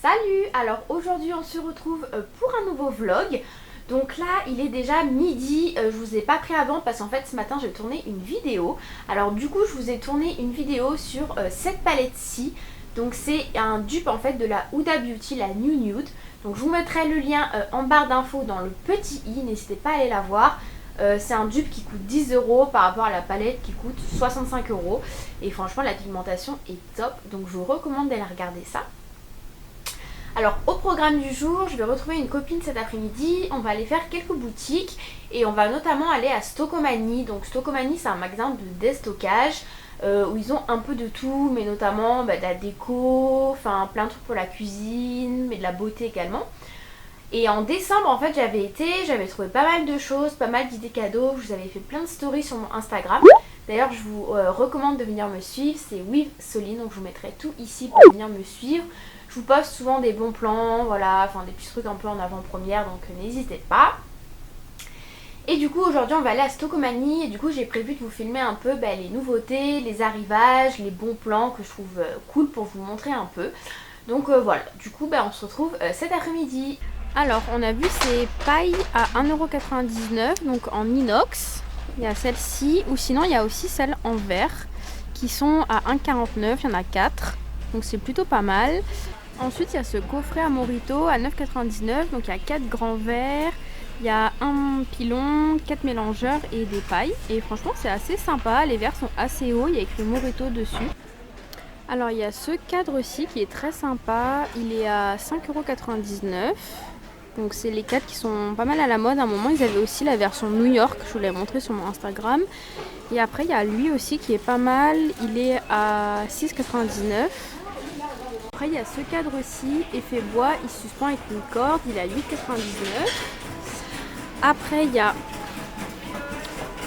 Salut! Alors aujourd'hui on se retrouve pour un nouveau vlog. Donc là il est déjà midi, je vous ai pas pris avant parce qu'en fait ce matin j'ai tourné une vidéo. Alors du coup je vous ai tourné une vidéo sur cette palette-ci. Donc c'est un dupe en fait de la Huda Beauty, la New Nude. Donc je vous mettrai le lien en barre d'infos dans le petit i, n'hésitez pas à aller la voir. C'est un dupe qui coûte 10 € par rapport à la palette qui coûte 65 €. Et franchement la pigmentation est top, donc je vous recommande d'aller regarder ça. Alors au programme du jour, je vais retrouver une copine cet après-midi, on va aller faire quelques boutiques et on va notamment aller à Stockomanie. Donc Stockomanie c'est un magasin de déstockage où ils ont un peu de tout, mais notamment de la déco, enfin plein de trucs pour la cuisine, mais de la beauté également. Et en décembre en fait j'avais trouvé pas mal de choses, pas mal d'idées cadeaux, je vous avais fait plein de stories sur mon Instagram. D'ailleurs je vous recommande de venir me suivre, c'est With Soline, donc je vous mettrai tout ici pour venir me suivre. Je vous poste souvent des bons plans, voilà, enfin des petits trucs un peu en avant-première, donc n'hésitez pas. Et du coup aujourd'hui on va aller à Stockomanie et du coup j'ai prévu de vous filmer un peu les nouveautés, les arrivages, les bons plans que je trouve cool pour vous montrer un peu. Donc voilà, du coup on se retrouve cet après-midi. Alors on a vu ces pailles à 1,99 €, donc en inox. Il y a celle-ci, ou sinon il y a aussi celles en verre qui sont à 1,49 €, il y en a 4. Donc c'est plutôt pas mal. Ensuite il y a ce coffret à Morito à 9,99 €, donc il y a 4 grands verres, il y a un pilon, 4 mélangeurs et des pailles. Et franchement c'est assez sympa, les verres sont assez hauts, il y a écrit Morito dessus. Alors il y a ce cadre-ci qui est très sympa, il est à 5,99 €. Donc c'est les 4 qui sont pas mal à la mode. À un moment ils avaient aussi la version New York, je vous l'ai montré sur mon Instagram. Et après il y a lui aussi qui est pas mal, il est à 6,99 €. Après il y a ce cadre-ci, effet bois, il se suspend avec une corde, il est à 8,99 €. Après il y a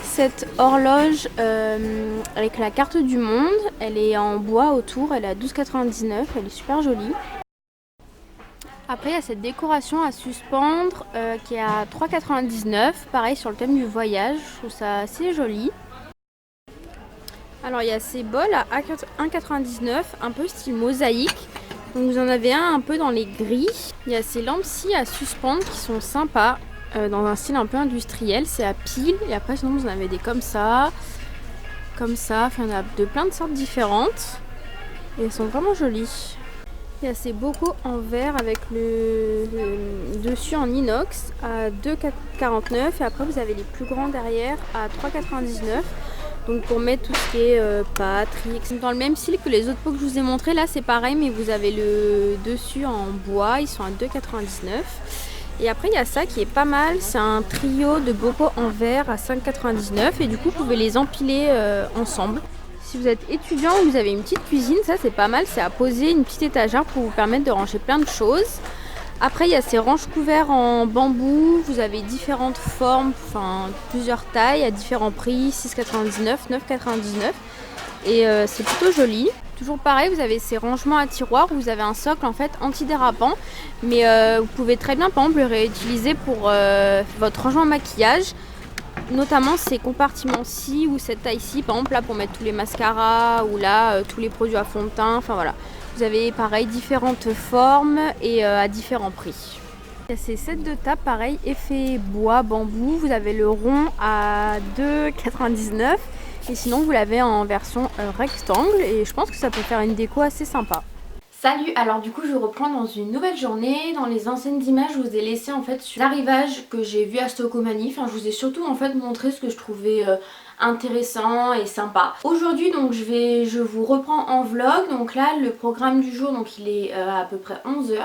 cette horloge avec la carte du monde, elle est en bois autour, elle est à 12,99 €, elle est super jolie. Après il y a cette décoration à suspendre qui est à 3,99 €, pareil sur le thème du voyage, je trouve ça assez joli. Alors il y a ces bols à 1,99 €, un peu style mosaïque. Donc vous en avez un peu dans les gris. Il y a ces lampes-ci à suspendre qui sont sympas, dans un style un peu industriel, c'est à pile. Et après sinon vous en avez des comme ça, enfin il y en a de plein de sortes différentes. Et elles sont vraiment jolies. Il y a ces bocaux en verre avec le dessus en inox à 2,49 € et après vous avez les plus grands derrière à 3,99 €. Donc pour mettre tout ce qui est pâtes, riz, dans le même style que les autres pots que je vous ai montré, là c'est pareil mais vous avez le dessus en bois, ils sont à 2,99 €. Et après il y a ça qui est pas mal, c'est un trio de bocaux en verre à 5,99 € et du coup vous pouvez les empiler ensemble. Si vous êtes étudiant ou vous avez une petite cuisine, ça c'est pas mal, c'est à poser une petite étagère pour vous permettre de ranger plein de choses. Après il y a ces ranges couverts en bambou, vous avez différentes formes, enfin plusieurs tailles à différents prix, 6,99 €, 9,99 € et c'est plutôt joli. Toujours pareil, vous avez ces rangements à tiroirs où vous avez un socle en fait antidérapant, mais vous pouvez très bien par exemple le réutiliser pour votre rangement maquillage. Notamment ces compartiments-ci ou cette taille-ci, par exemple là pour mettre tous les mascaras ou là tous les produits à fond de teint, enfin voilà. Vous avez pareil différentes formes et à différents prix. Il y a ces sets de table pareil, effet bois, bambou, vous avez le rond à 2,99 € et sinon vous l'avez en version rectangle et je pense que ça peut faire une déco assez sympa. Salut, alors du coup je reprends dans une nouvelle journée. Dans les anciennes images je vous ai laissé en fait sur l'arrivage que j'ai vu à Stockomanie. Enfin je vous ai surtout en fait montré ce que je trouvais intéressant et sympa. Aujourd'hui donc je vous reprends en vlog. Donc là le programme du jour donc il est à peu près 11 h.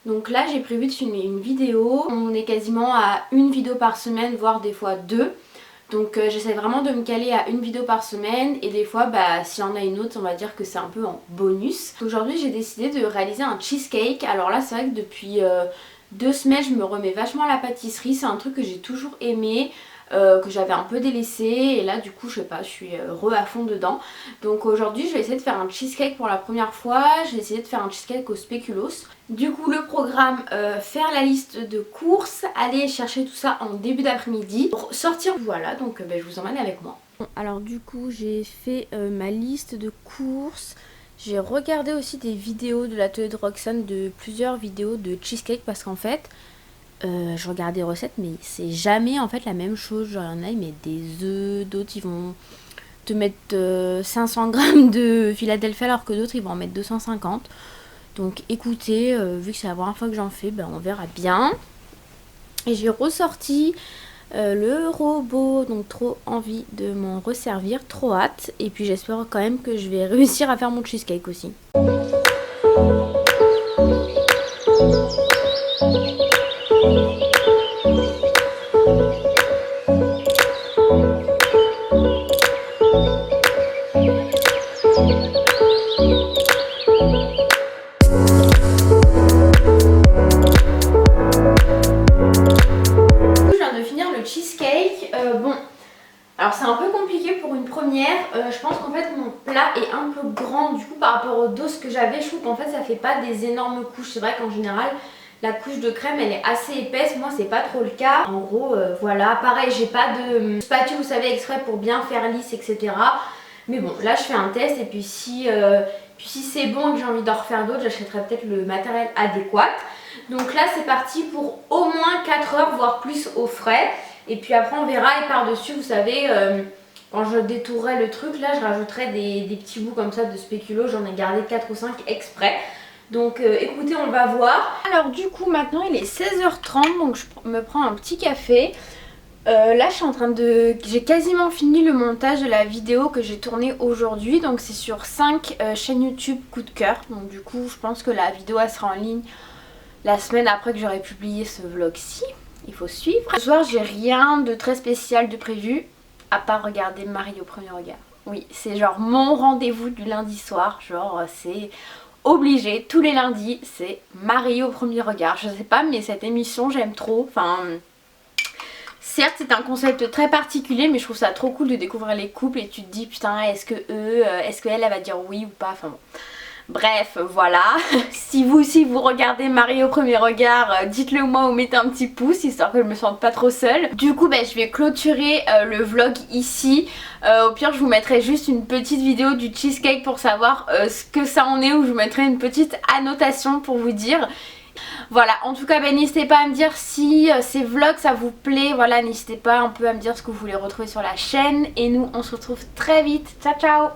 Donc là j'ai prévu de filmer une vidéo. On est quasiment à une vidéo par semaine, voire des fois deux. Donc j'essaie vraiment de me caler à une vidéo par semaine et des fois s'il y en a une autre on va dire que c'est un peu en bonus. Aujourd'hui j'ai décidé de réaliser un cheesecake. Alors là c'est vrai que depuis 2 semaines je me remets vachement à la pâtisserie, c'est un truc que j'ai toujours aimé. Que j'avais un peu délaissé et là du coup je sais pas, je suis à fond dedans. Donc aujourd'hui je vais essayer de faire un cheesecake pour la première fois. J'ai essayé de faire un cheesecake au spéculoos. Du coup le programme, faire la liste de courses, aller chercher tout ça en début d'après-midi pour sortir. Voilà donc je vous emmène avec moi. Bon, alors du coup j'ai fait ma liste de courses. J'ai regardé aussi des vidéos de l'atelier de Roxane, de plusieurs vidéos de cheesecake parce qu'en fait je regarde des recettes mais c'est jamais en fait la même chose. Genre il y en a ils mettent des œufs, d'autres ils vont te mettre 500 grammes de Philadelphia alors que d'autres ils vont en mettre 250. Donc écoutez, vu que c'est la première fois que j'en fais, ben, on verra bien. Et j'ai ressorti le robot, donc trop envie de m'en resservir, trop hâte. Et puis j'espère quand même que je vais réussir à faire mon cheesecake aussi. Bon, alors c'est un peu compliqué pour une première, je pense qu'en fait mon plat est un peu grand du coup par rapport aux doses que j'avais. Je trouve qu'en fait ça fait pas des énormes couches. C'est vrai qu'en général la couche de crème elle est assez épaisse, moi c'est pas trop le cas. En gros voilà, pareil j'ai pas de spatule vous savez exprès pour bien faire lisse etc. Mais bon là je fais un test et puis si c'est bon et que j'ai envie d'en refaire d'autres, j'achèterai peut-être le matériel adéquat. Donc là c'est parti pour au moins 4 heures voire plus au frais. Et puis après on verra et par dessus vous savez quand je détourerai le truc là je rajouterai des petits bouts comme ça de spéculoos. J'en ai gardé 4 ou 5 exprès. Donc écoutez on va voir. Alors du coup maintenant il est 16h30 donc je me prends un petit café. Là je suis en train de... J'ai quasiment fini le montage de la vidéo que j'ai tournée aujourd'hui. Donc c'est sur 5 chaînes YouTube coup de cœur. Donc du coup je pense que la vidéo elle sera en ligne la semaine après que j'aurai publié ce vlog-ci. Il faut suivre. Ce soir j'ai rien de très spécial de prévu à part regarder Marie au premier regard. Oui c'est genre mon rendez-vous du lundi soir. Genre c'est obligé tous les lundis c'est Marie au premier regard. Je sais pas mais cette émission j'aime trop. Enfin certes c'est un concept très particulier mais je trouve ça trop cool de découvrir les couples et tu te dis putain est-ce que est-ce qu'elle va dire oui ou pas. Enfin bon. Bref, voilà. Si vous aussi vous regardez Marie au premier regard, dites-le moi ou mettez un petit pouce histoire que je me sente pas trop seule. Du coup, je vais clôturer le vlog ici. Au pire, je vous mettrai juste une petite vidéo du cheesecake pour savoir ce que ça en est, ou je vous mettrai une petite annotation pour vous dire. Voilà, en tout cas n'hésitez pas à me dire si ces vlogs ça vous plaît. Voilà, n'hésitez pas un peu à me dire ce que vous voulez retrouver sur la chaîne. Et nous on se retrouve très vite. Ciao ciao.